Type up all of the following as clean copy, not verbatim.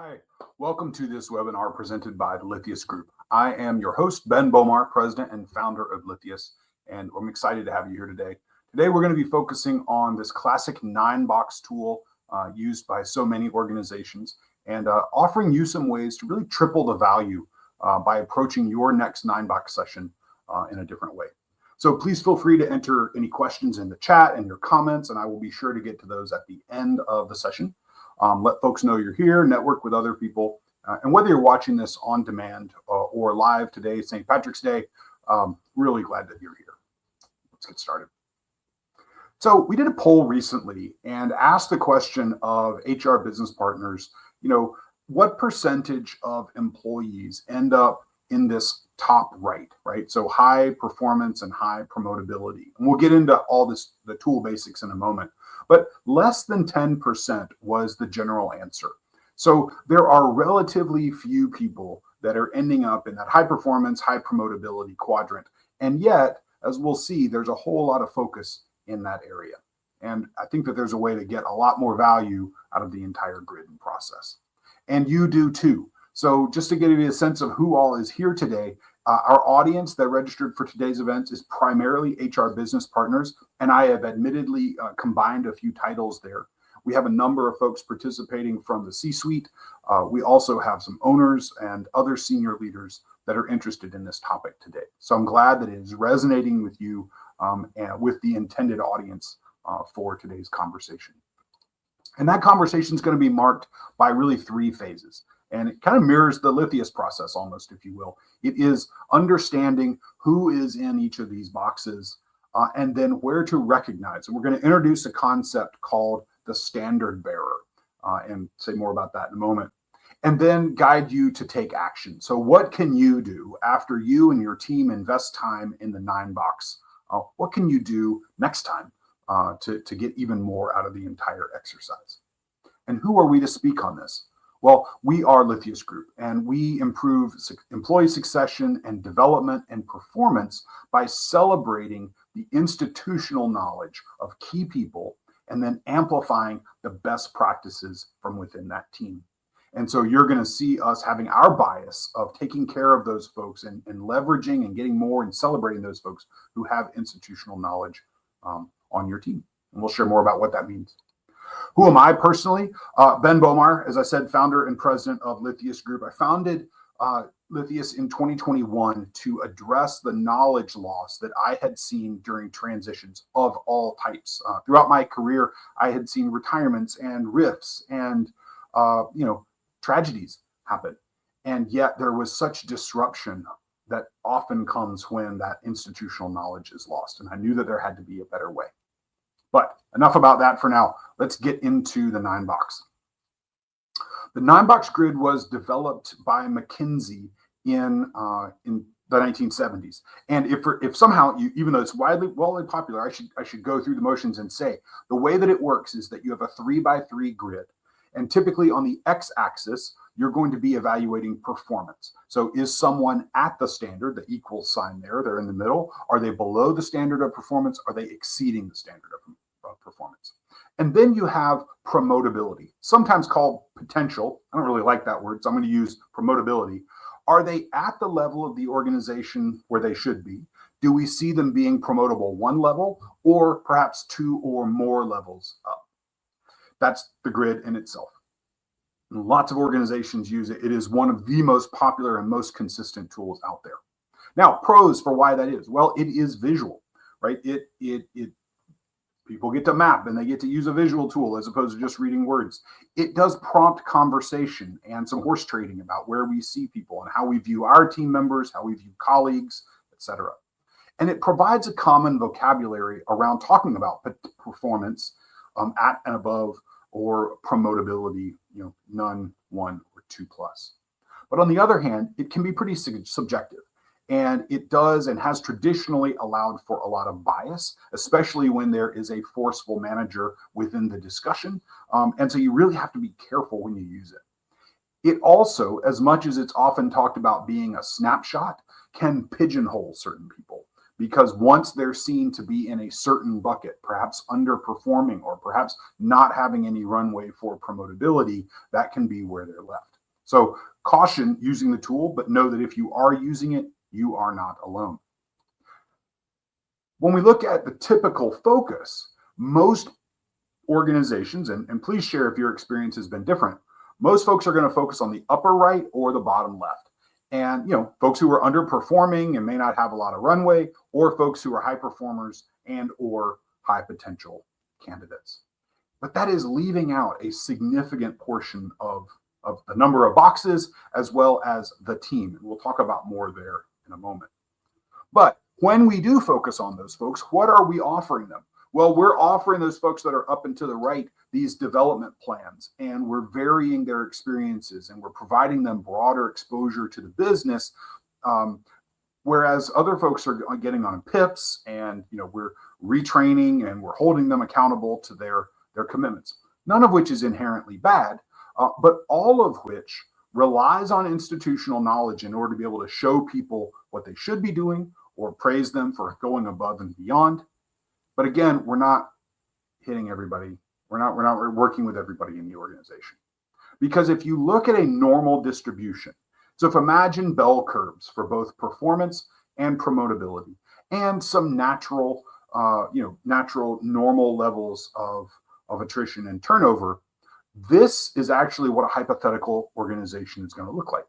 Hi, welcome to this webinar presented by the Lithyus Group. I am your host, Ben Bomar, President and founder of Lithyus, and I'm excited to have you here today. Today, we're going to be focusing on this classic 9-box tool used by so many organizations and offering you some ways to really triple the value by approaching your next 9-box session in a different way. So please feel free to enter any questions in the chat and your comments, and I will be sure to get to those at the end of the session. Let folks know you're here, network with other people, and whether you're watching this on demand or live today, St. Patrick's Day, really glad that you're here. Let's get started. So we did a poll recently and asked the question of HR business partners, what percentage of employees end up in this top right? So high performance and high promotability. And we'll get into all this, the tool basics in a moment. But less than 10% was the general answer. So there are relatively few people that are ending up in that high performance, high promotability quadrant. And yet, as we'll see, there's a whole lot of focus in that area. And I think that there's a way to get a lot more value out of the entire grid and process. And you do too. So just to give you a sense of who all is here today, our audience that registered for today's event is primarily HR business partners, and I have admittedly combined a few titles there. We have a number of folks participating from the C-suite. We also have some owners and other senior leaders that are interested in this topic today. So I'm glad that it is resonating with you and with the intended audience for today's conversation. And that conversation is going to be marked by really 3 phases. And it kind of mirrors the Lithyus process almost, if you will. It is understanding who is in each of these boxes and then where to recognize. And we're going to introduce a concept called the standard bearer and say more about that in a moment. And then guide you to take action. So what can you do after you and your team invest time in the 9-box? What can you do next time to get even more out of the entire exercise? And who are we to speak on this? Well, we are Lithyus Group, and we improve employee succession and development and performance by celebrating the institutional knowledge of key people and then amplifying the best practices from within that team. And so you're going to see us having our bias of taking care of those folks and leveraging and getting more and celebrating those folks who have institutional knowledge on your team. And we'll share more about what that means. Who am I personally? Ben Bomar, as I said, founder and president of Lithyus Group. I founded Lithyus in 2021 to address the knowledge loss that I had seen during transitions of all types. Throughout my career, I had seen retirements and rifts and tragedies happen. And yet there was such disruption that often comes when that institutional knowledge is lost. And I knew that there had to be a better way. But enough about that for now. Let's get into the 9-box. The 9-box grid was developed by McKinsey in the 1970s. And if somehow, even though it's widely popular, I should go through the motions and say the way that it works is that you have a 3x3 grid. And typically on the x-axis, you're going to be evaluating performance. So is someone at the standard, the equal sign there, they're in the middle? Are they below the standard of performance? Are they exceeding the standard of performance? And then you have promotability, sometimes called potential. I don't really like that word, so I'm going to use promotability. Are they at the level of the organization where they should be? Do we see them being promotable 1 level or perhaps 2 or more levels up? That's the grid in itself. And lots of organizations use it. It is one of the most popular and most consistent tools out there. Now, pros for why that is. Well, it is visual, right? People get to map and they get to use a visual tool as opposed to just reading words. It does prompt conversation and some horse trading about where we see people and how we view our team members, how we view colleagues, etc. And it provides a common vocabulary around talking about performance at and above or promotability, none, 1, or 2+. But on the other hand, it can be pretty subjective. And it does and has traditionally allowed for a lot of bias, especially when there is a forceful manager within the discussion. And so you really have to be careful when you use it. It also, as much as it's often talked about being a snapshot, can pigeonhole certain people. Because once they're seen to be in a certain bucket, perhaps underperforming or perhaps not having any runway for promotability, that can be where they're left. So caution using the tool, but know that if you are using it, you are not alone. When we look at the typical focus, most organizations, and please share if your experience has been different, most folks are going to focus on the upper right or the bottom left. And, folks who are underperforming and may not have a lot of runway, or folks who are high performers and or high potential candidates. But that is leaving out a significant portion of the number of boxes as well as the team. And we'll talk about more there in a moment. But when we do focus on those folks, what are we offering them? Well, we're offering those folks that are up and to the right these development plans, and we're varying their experiences, and we're providing them broader exposure to the business, whereas other folks are getting on PIPs, and we're retraining and we're holding them accountable to their commitments. None of which is inherently bad, but all of which relies on institutional knowledge in order to be able to show people what they should be doing or praise them for going above and beyond. But again, we're not hitting everybody. We're not working with everybody in the organization. Because if you look at a normal distribution, so if imagine bell curves for both performance and promotability and some natural normal levels of attrition and turnover, this is actually what a hypothetical organization is going to look like.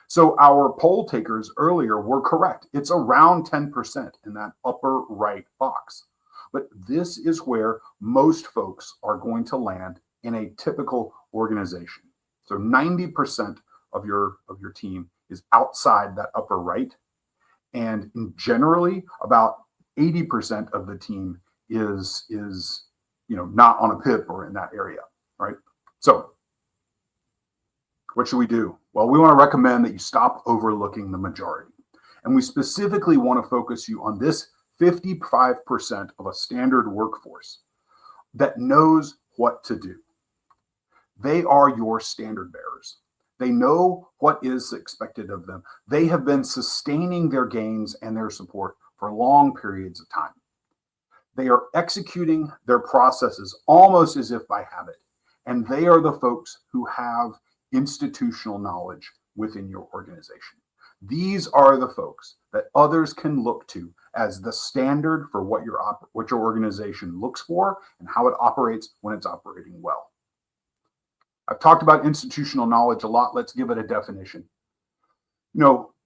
So our poll takers earlier were correct. It's around 10% in that upper right box. But this is where most folks are going to land in a typical organization. So 90% of your team is outside that upper right. And generally about 80% of the team is not on a PIP or in that area, right? So what should we do? Well, we want to recommend that you stop overlooking the majority. And we specifically want to focus you on this 55% of a standard workforce that knows what to do. They are your standard bearers. They know what is expected of them. They have been sustaining their gains and their support for long periods of time. They are executing their processes almost as if by habit. And they are the folks who have institutional knowledge within your organization. These are the folks that others can look to as the standard for what your organization looks for and how it operates when it's operating well. I've talked about institutional knowledge a lot. Let's give it a definition.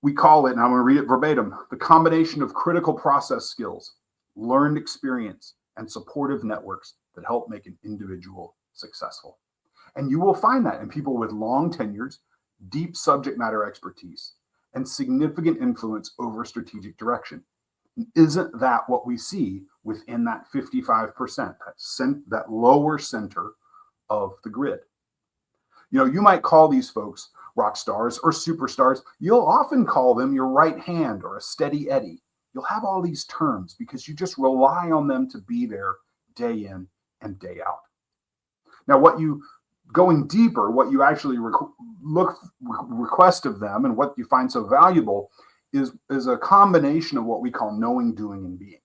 We call it, and I'm going to read it verbatim, the combination of critical process skills, learned experience, and supportive networks that help make an individual successful. And you will find that in people with long tenures, deep subject matter expertise, and significant influence over strategic direction. Isn't that what we see within that 55%, that lower center of the grid? You might call these folks rock stars or superstars. You'll often call them your right hand or a steady Eddie. You'll have all these terms because you just rely on them to be there day in and day out. Now, going deeper, what you actually request of them and what you find so valuable is a combination of what we call knowing, doing, and being,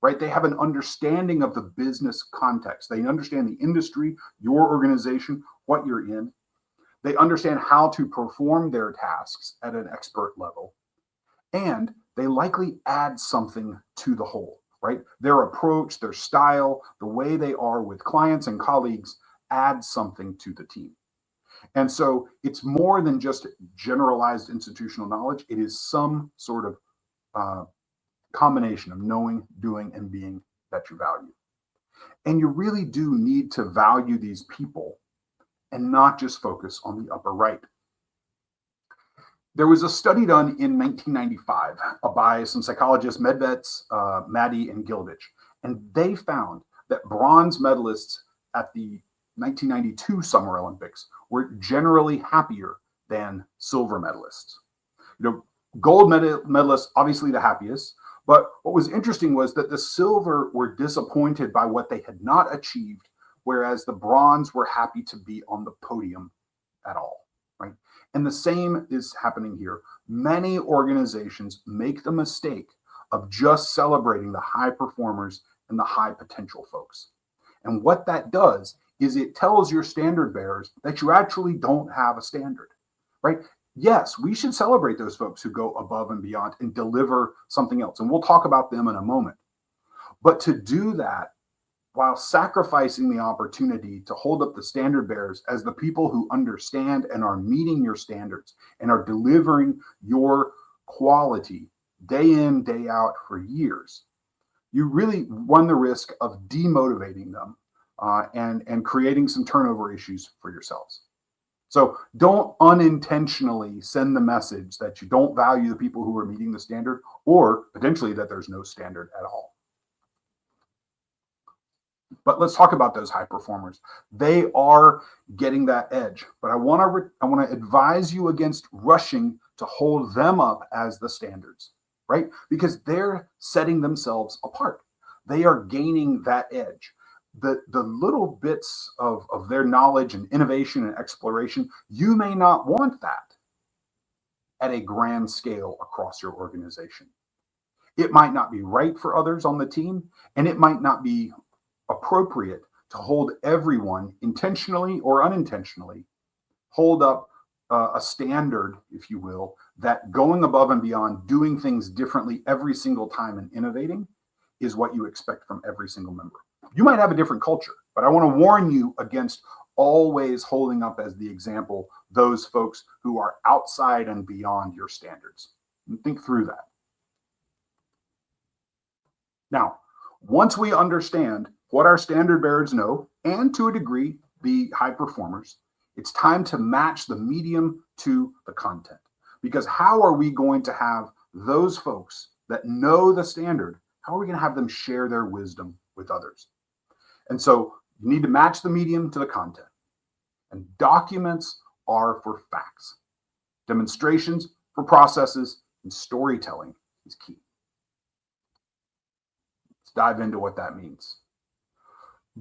right? They have an understanding of the business context. They understand the industry, your organization, what you're in. They understand how to perform their tasks at an expert level. And they likely add something to the whole, right? Their approach, their style, the way they are with clients and colleagues adds something to the team. And so it's more than just generalized institutional knowledge. It is some sort of combination of knowing, doing, and being that you value. And you really do need to value these people and not just focus on the upper right. There was a study done in 1995 by some psychologists, Medvets, Maddie, and Gilvich, and they found that bronze medalists at the 1992 Summer Olympics were generally happier than silver medalists. Gold medalists, obviously the happiest, but what was interesting was that the silver were disappointed by what they had not achieved, whereas the bronze were happy to be on the podium at all, right? And the same is happening here. Many organizations make the mistake of just celebrating the high performers and the high potential folks. And what that does is it tells your standard bearers that you actually don't have a standard, right? Yes, we should celebrate those folks who go above and beyond and deliver something else. And we'll talk about them in a moment. But to do that while sacrificing the opportunity to hold up the standard bearers as the people who understand and are meeting your standards and are delivering your quality day in, day out for years, you really run the risk of demotivating them and creating some turnover issues for yourselves. So don't unintentionally send the message that you don't value the people who are meeting the standard, or potentially that there's no standard at all. But let's talk about those high performers. They are getting that edge, but I want to advise you against rushing to hold them up as the standards, right? Because they're setting themselves apart. They are gaining that edge. The little bits of their knowledge and innovation and exploration, you may not want that at a grand scale across your organization. It might not be right for others on the team, and it might not be appropriate to hold everyone, intentionally or unintentionally, hold up a standard, if you will, that going above and beyond, doing things differently every single time and innovating is what you expect from every single member. You might have a different culture, but I want to warn you against always holding up as the example those folks who are outside and beyond your standards. And think through that. Now, once we understand what our standard bearers know, and to a degree, the high performers, it's time to match the medium to the content. Because how are we going to have those folks that know the standard, how are we going to have them share their wisdom with others? And so you need to match the medium to the content. And documents are for facts. Demonstrations for processes, and storytelling is key. Let's dive into what that means.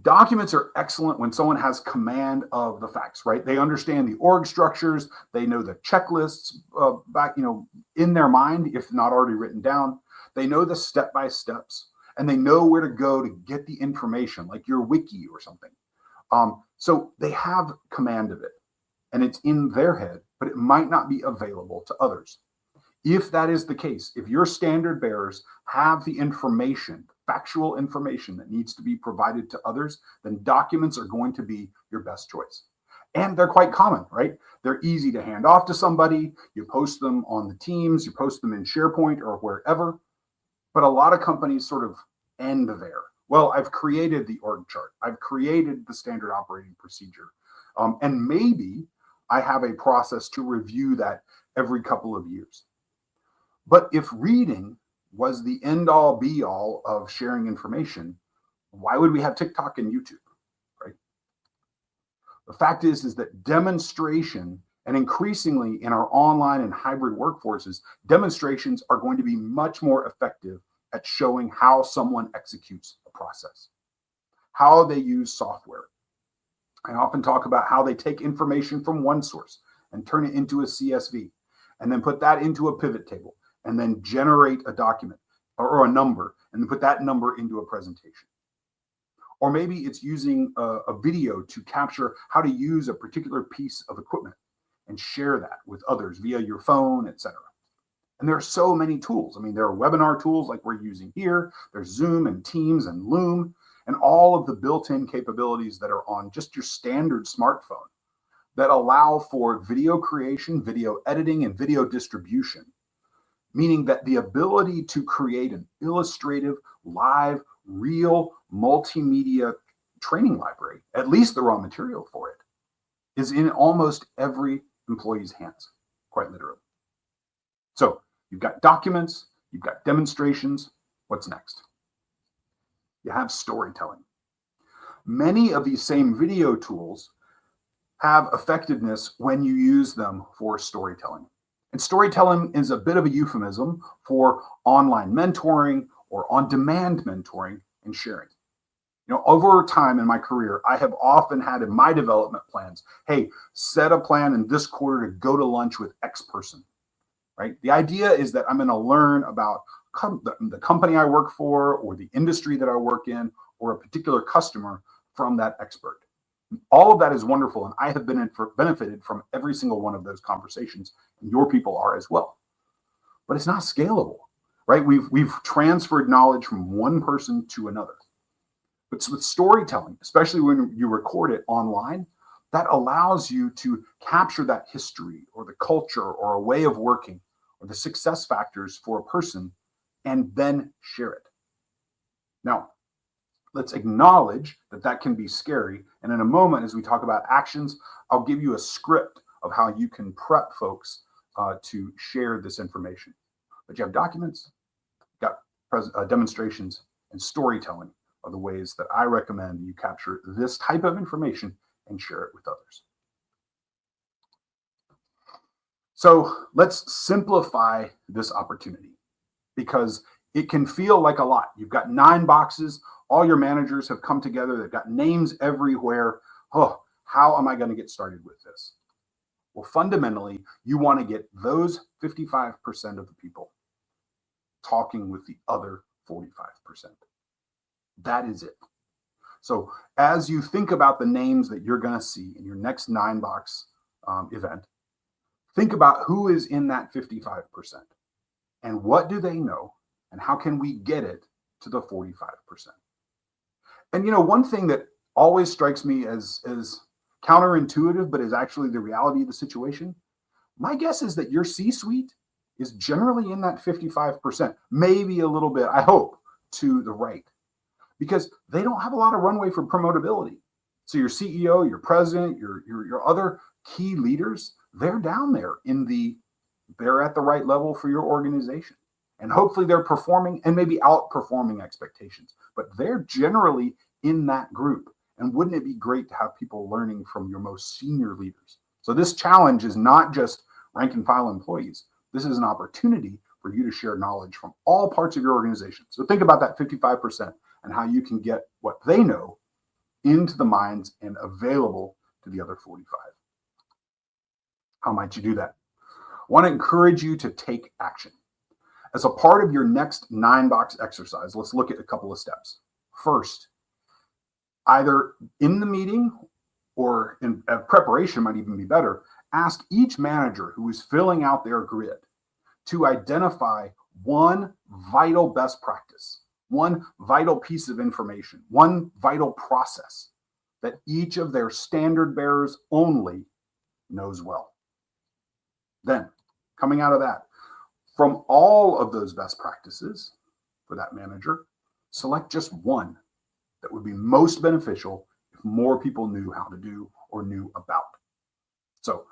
Documents are excellent when someone has command of the facts, right? They understand the org structures, they know the checklists back, in their mind, if not already written down. They know the step-by-steps, and they know where to go to get the information, like your wiki or something. So they have command of it, and it's in their head, but it might not be available to others. If that is the case, if your standard bearers have the information, factual information that needs to be provided to others, then documents are going to be your best choice. And they're quite common, right? They're easy to hand off to somebody. You post them on the Teams, you post them in SharePoint or wherever. But a lot of companies sort of end there. Well, I've created the org chart. I've created the standard operating procedure. And maybe I have a process to review that every couple of years. But if reading was the end-all be-all of sharing information, why would we have TikTok and YouTube, right? The fact is that demonstration, and increasingly in our online and hybrid workforces, demonstrations are going to be much more effective at showing how someone executes a process, how they use software. I often talk about how they take information from one source and turn it into a CSV, and then put that into a pivot table, and then generate a document or a number, and then put that number into a presentation. Or maybe it's using a video to capture how to use a particular piece of equipment and share that with others via your phone, etc. And there are so many tools. I mean, there are webinar tools like we're using here. There's Zoom and Teams and Loom, and all of the built-in capabilities that are on just your standard smartphone that allow for video creation, video editing, and video distribution. Meaning that the ability to create an illustrative, live, real, multimedia training library, at least the raw material for it, is in almost every employee's hands, quite literally. So you've got documents, you've got demonstrations. What's next? You have storytelling. Many of these same video tools have effectiveness when you use them for storytelling. And storytelling is a bit of a euphemism for online mentoring or on-demand mentoring and sharing. Over time in my career, I have often had in my development plans, hey, set a plan in this quarter to go to lunch with X person, right? The idea is that I'm going to learn about the company I work for, or the industry that I work in, or a particular customer from that expert. All of that is wonderful, and I have benefited from every single one of those conversations, and your people are as well. But it's not scalable, right? We've transferred knowledge from one person to another. But with storytelling, especially when you record it online, that allows you to capture that history or the culture or a way of working or the success factors for a person and then share it. Now, let's acknowledge that that can be scary. And in a moment, as we talk about actions, I'll give you a script of how you can prep folks to share this information. But you have documents, got demonstrations, and storytelling are the ways that I recommend you capture this type of information and share it with others. So let's simplify this opportunity because it can feel like a lot. You've got 9 boxes. All your managers have come together. They've got names everywhere. Oh, how am I going to get started with this? Well, fundamentally, you want to get those 55% of the people talking with the other 45%. That is it. So as you think about the names that you're going to see in your next 9-box event, think about who is in that 55% and what do they know and how can we get it to the 45%. And one thing that always strikes me as counterintuitive, but is actually the reality of the situation, my guess is that your C-suite is generally in that 55%, maybe a little bit, I hope, to the right, because they don't have a lot of runway for promotability. So your CEO, your president, your other key leaders, they're down there they're at the right level for your organization. And hopefully they're performing and maybe outperforming expectations, but they're generally in that group. And wouldn't it be great to have people learning from your most senior leaders? So this challenge is not just rank and file employees. This is an opportunity for you to share knowledge from all parts of your organization. So think about that 55% and how you can get what they know into the minds and available to the other 45. How might you do that? I want to encourage you to take action. As a part of your next 9-box exercise, let's look at a couple of steps. First, either in the meeting or in preparation might even be better, ask each manager who is filling out their grid to identify one vital best practice, one vital piece of information, one vital process that each of their standard bearers only knows well. Then, coming out of that, from all of those best practices for that manager, select just one that would be most beneficial if more people knew how to do or knew about. So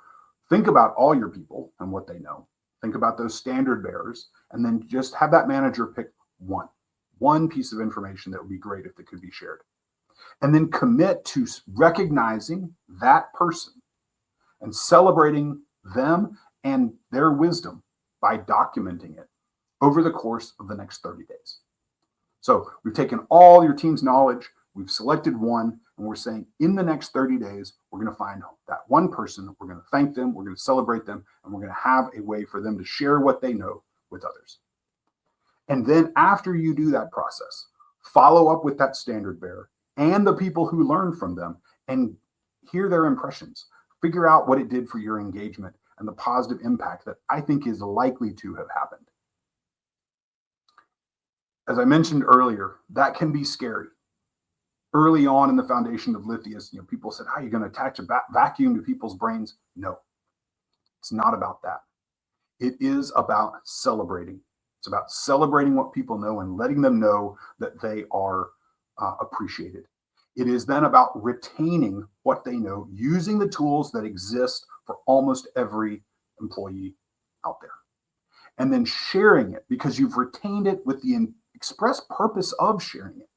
think about all your people and what they know. Think about those standard bearers, and then just have that manager pick one piece of information that would be great if it could be shared. And then commit to recognizing that person and celebrating them and their wisdom by documenting it over the course of the next 30 days. So we've taken all your team's knowledge, we've selected one, and we're saying in the next 30 days, we're going to find that one person, we're going to thank them, we're going to celebrate them, and we're going to have a way for them to share what they know with others. And then after you do that process, follow up with that standard bearer and the people who learned from them and hear their impressions. Figure out what it did for your engagement and the positive impact that I think is likely to have happened. As I mentioned earlier, that can be scary. Early on in the foundation of Lithyus, people said, "How are you going to attach a vacuum to people's brains?" No, it's not about that. It is about celebrating. It's about celebrating what people know and letting them know that they are appreciated. It is then about retaining what they know, using the tools that exist for almost every employee out there. And then sharing it because you've retained it with the express purpose of sharing it,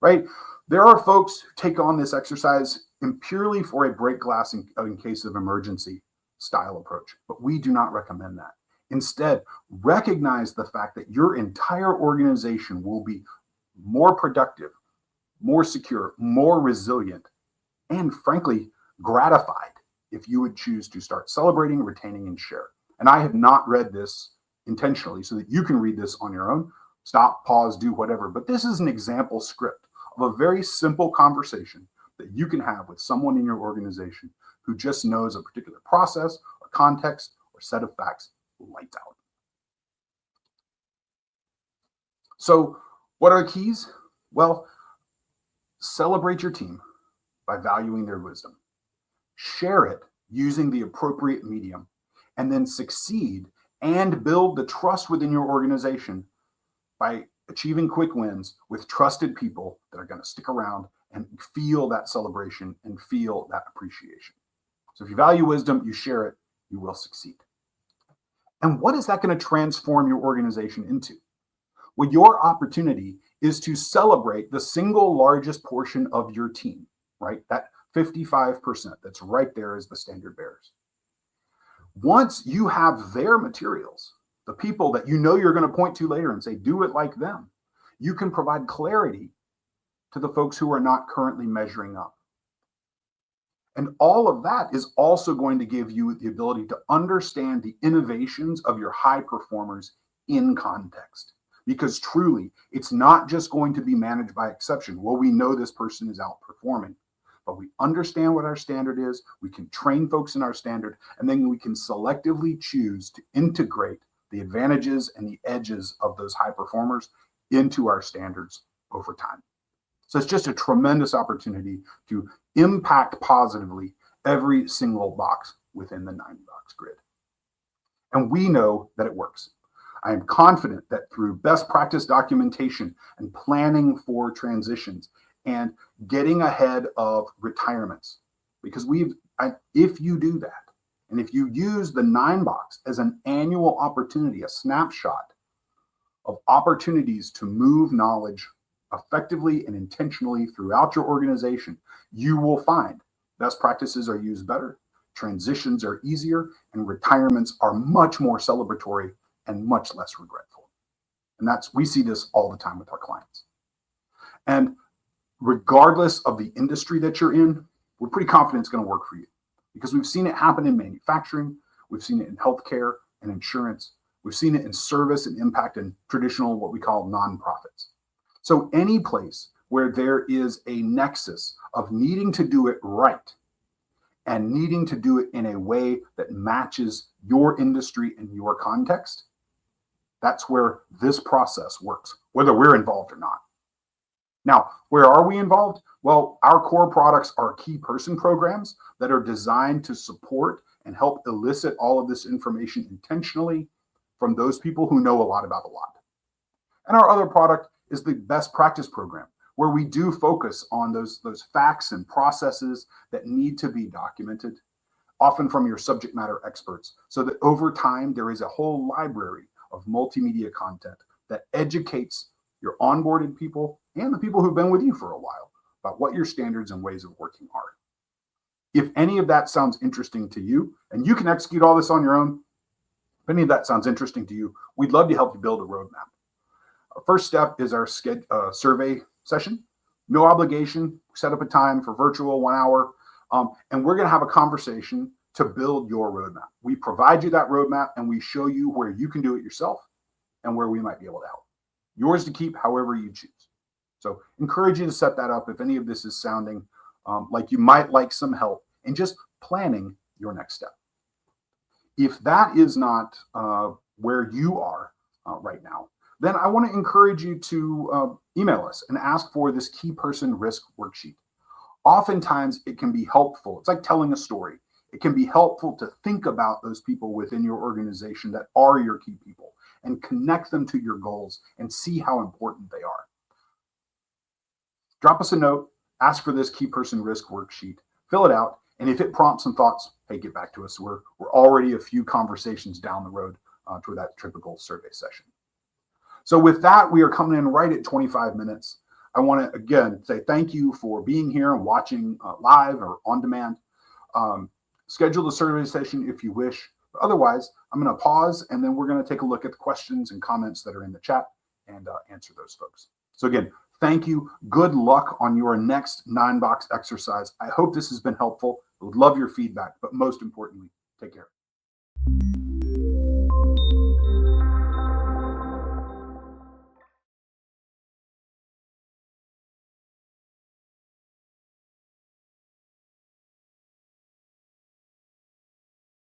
right? There are folks who take on this exercise purely for a break glass in case of emergency style approach, but we do not recommend that. Instead, recognize the fact that your entire organization will be more productive, more secure, more resilient, and frankly, gratified if you would choose to start celebrating, retaining, and share. And I have not read this intentionally so that you can read this on your own. Stop, pause, do whatever. But this is an example script of a very simple conversation that you can have with someone in your organization who just knows a particular process or context or set of facts lights out. So what are the keys? Well, celebrate your team by valuing their wisdom. Share it using the appropriate medium, and then succeed and build the trust within your organization by achieving quick wins with trusted people that are going to stick around and feel that celebration and feel that appreciation. So if you value wisdom, you share it, you will succeed. And what is that going to transform your organization into? Well, your opportunity is to celebrate the single largest portion of your team, right? That 55% that's right there as the standard bearers. Once you have their materials, the people that you know you're going to point to later and say, do it like them, you can provide clarity to the folks who are not currently measuring up. And all of that is also going to give you the ability to understand the innovations of your high performers in context. Because truly, it's not just going to be managed by exception. Well, we know this person is outperforming, but we understand what our standard is. We can train folks in our standard, and then we can selectively choose to integrate the advantages and the edges of those high performers into our standards over time. So it's just a tremendous opportunity to impact positively every single box within the 9-box grid. And we know that it works. I am confident that through best practice documentation and planning for transitions and getting ahead of retirements, because if you do that, and if you use the 9-box as an annual opportunity, a snapshot of opportunities to move knowledge effectively and intentionally throughout your organization, you will find best practices are used better, transitions are easier, and retirements are much more celebratory and much less regretful. And we see this all the time with our clients. And regardless of the industry that you're in, we're pretty confident it's going to work for you, because we've seen it happen in manufacturing, we've seen it in healthcare and insurance, we've seen it in service and impact and traditional, what we call nonprofits. So any place where there is a nexus of needing to do it right and needing to do it in a way that matches your industry and your context, that's where this process works, whether we're involved or not. Now, where are we involved? Well, our core products are key person programs that are designed to support and help elicit all of this information intentionally from those people who know a lot about a lot. And our other product is the best practice program, where we do focus on those facts and processes that need to be documented, often from your subject matter experts, so that over time there is a whole library of multimedia content that educates your onboarded people and the people who've been with you for a while about what your standards and ways of working are. If any of that sounds interesting to you, and you can execute all this on your own, if any of that sounds interesting to you, we'd love to help you build a roadmap. Our first step is our survey session. No obligation. Set up a time for virtual 1 hour, and we're going to have a conversation to build your roadmap. We provide you that roadmap, and we show you where you can do it yourself and where we might be able to help. Yours to keep however you choose. So encourage you to set that up if any of this is sounding like you might like some help in just planning your next step. If that is not where you are right now, then I want to encourage you to email us and ask for this key person risk worksheet. Oftentimes it can be helpful. It's like telling a story. It can be helpful to think about those people within your organization that are your key people and connect them to your goals and see how important they are. Drop us a note, ask for this key person risk worksheet, fill it out, and if it prompts some thoughts, hey, get back to us. We're already a few conversations down the road to that typical survey session. So with that, we are coming in right at 25 minutes. I want to, again, say thank you for being here and watching live or on demand. Schedule the survey session if you wish. But otherwise, I'm going to pause, and then we're going to take a look at the questions and comments that are in the chat and answer those folks. So again, thank you. Good luck on your next 9-box exercise. I hope this has been helpful. I would love your feedback, but most importantly, take care.